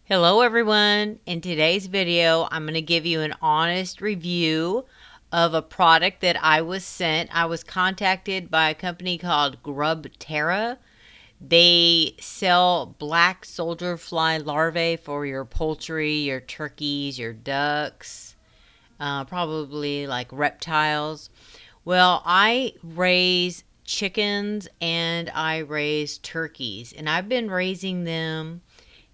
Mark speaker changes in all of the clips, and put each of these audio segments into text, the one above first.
Speaker 1: Hello everyone. In today's video, I'm going to give you an honest review of a product that I was sent. I was contacted by a company called GrubTerra. They sell black soldier fly larvae for your poultry, your turkeys, your ducks, probably like reptiles. Well, I raise chickens and I raise turkeys, and I've been raising them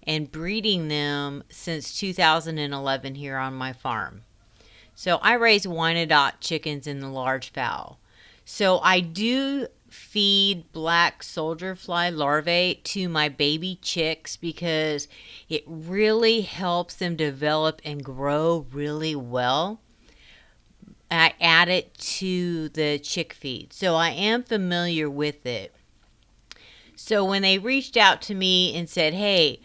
Speaker 1: and breeding them since 2011 here on my farm. So I raise Wyandotte chickens in the large fowl. So I do feed black soldier fly larvae to my baby chicks because it really helps them develop and grow really well. I add it to the chick feed, so I am familiar with it. So when they reached out to me and said, hey,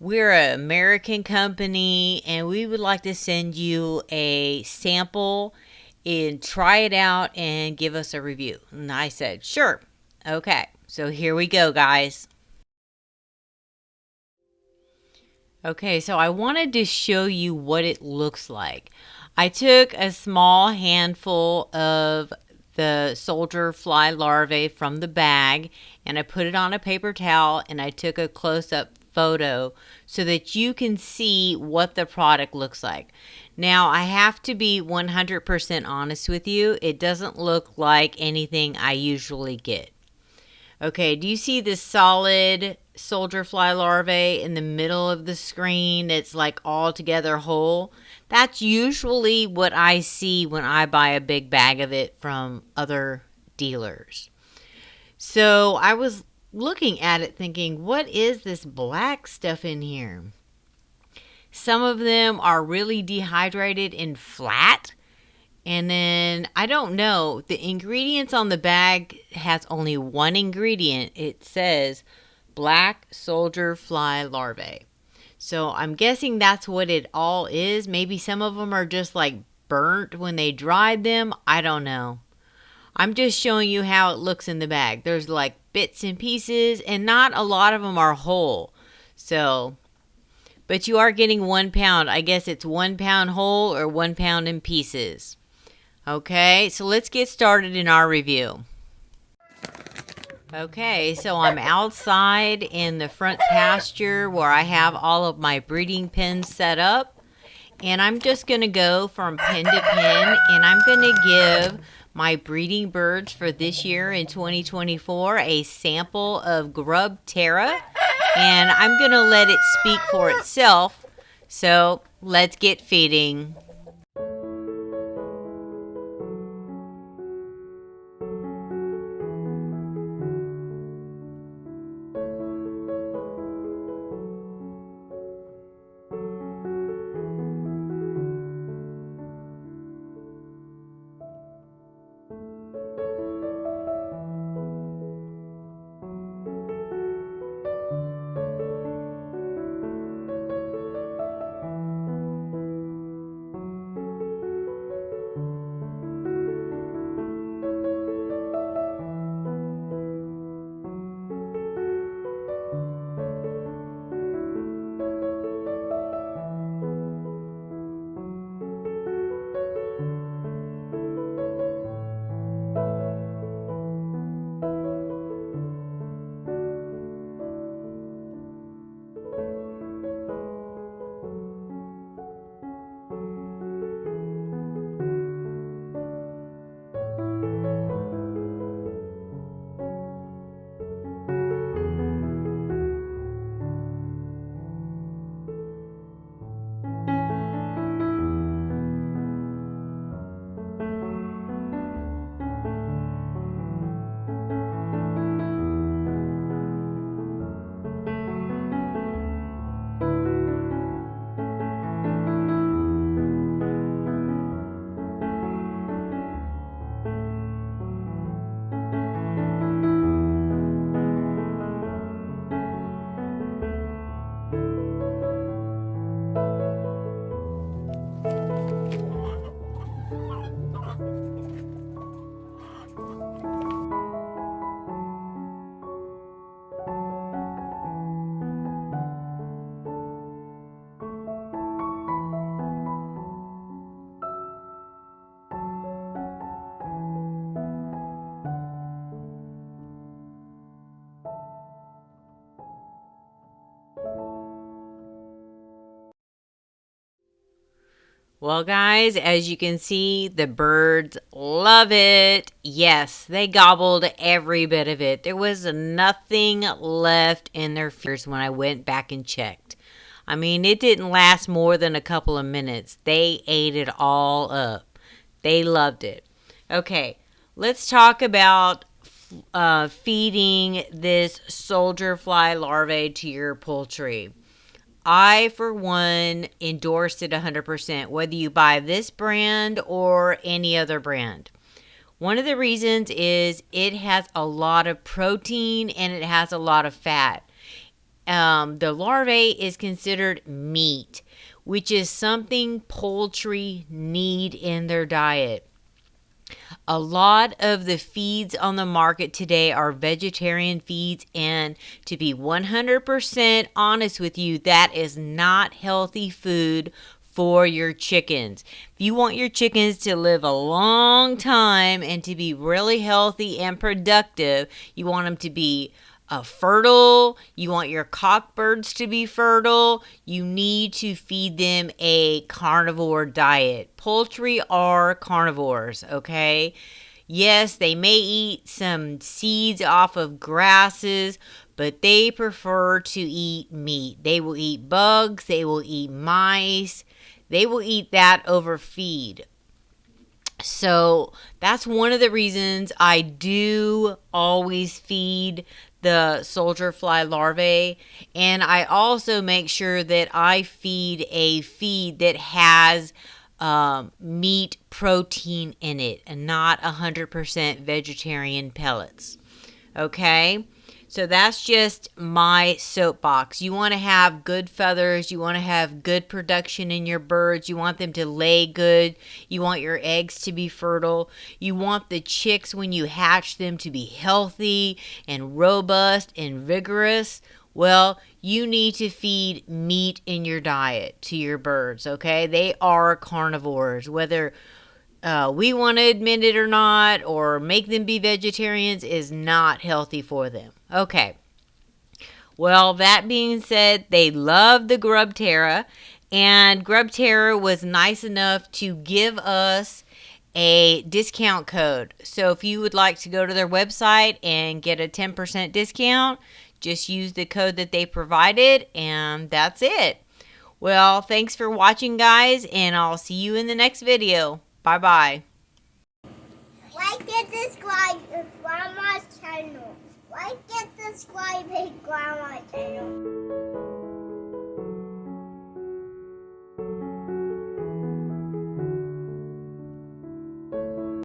Speaker 1: we're an American company and we would like to send you a sample and try it out and give us a review. And I said, sure. Okay, so here we go, guys. Okay, so I wanted to show you what it looks like. I took a small handful of the soldier fly larvae from the bag and I put it on a paper towel and I took a close-up photo so that you can see what the product looks like. Now, I have to be 100% honest with you. It doesn't look like anything I usually get. Okay, do you see this solid soldier fly larvae in the middle of the screen? It's like all together whole. That's usually what I see when I buy a big bag of it from other dealers. So I was looking at it thinking, what is this black stuff in here? Some of them are really dehydrated and flat. And then, I don't know, the ingredients on the bag has only one ingredient. It says black soldier fly larvae. So I'm guessing that's what it all is. Maybe some of them are just like burnt when they dried them. I don't know. I'm just showing you how it looks in the bag. There's like bits and pieces and not a lot of them are whole. So, but you are getting 1 pound. I guess it's 1 pound whole or 1 pound in pieces. Okay, so let's get started in our review. Okay, so I'm outside in the front pasture where I have all of my breeding pens set up. And I'm just going to go from pen to pen and I'm going to give my breeding birds for this year in 2024 a sample of GrubTerra. And I'm going to let it speak for itself. So let's get feeding. Well, guys, as you can see, the birds love it. Yes, they gobbled every bit of it. There was nothing left in their feeders when I went back and checked. I mean, it didn't last more than a couple of minutes. They ate it all up. They loved it. Okay, let's talk about feeding this soldier fly larvae to your poultry. I, for one, endorse it 100%, whether you buy this brand or any other brand. One of the reasons is it has a lot of protein and it has a lot of fat. The larvae is considered meat, which is something poultry need in their diet. A lot of the feeds on the market today are vegetarian feeds, and to be 100% honest with you, that is not healthy food for your chickens. If you want your chickens to live a long time and to be really healthy and productive, you want them to be fertile. You want your cockbirds to be fertile. You need to feed them a carnivore diet. Poultry are carnivores, okay? Yes, they may eat some seeds off of grasses, but they prefer to eat meat. They will eat bugs, they will eat mice, they will eat that over feed. So that's one of the reasons I do always feed the soldier fly larvae. And I also make sure that I feed a feed that has meat protein in it and not 100% vegetarian pellets. Okay? So that's just my soapbox. You want to have good feathers. You want to have good production in your birds. You want them to lay good. You want your eggs to be fertile. You want the chicks, when you hatch them, to be healthy and robust and vigorous. Well, you need to feed meat in your diet to your birds, okay? They are carnivores. Whether we want to admit it or not, or make them be vegetarians, is not healthy for them. Okay. Well, that being said, they love the GrubTerra, and GrubTerra was nice enough to give us a discount code. So if you would like to go to their website and get a 10% discount, just use the code that they provided, and that's it. Well, thanks for watching, guys, and I'll see you in the next video. Bye-bye.
Speaker 2: Like and subscribe to Grandma's channel. Like and subscribe to Grandma's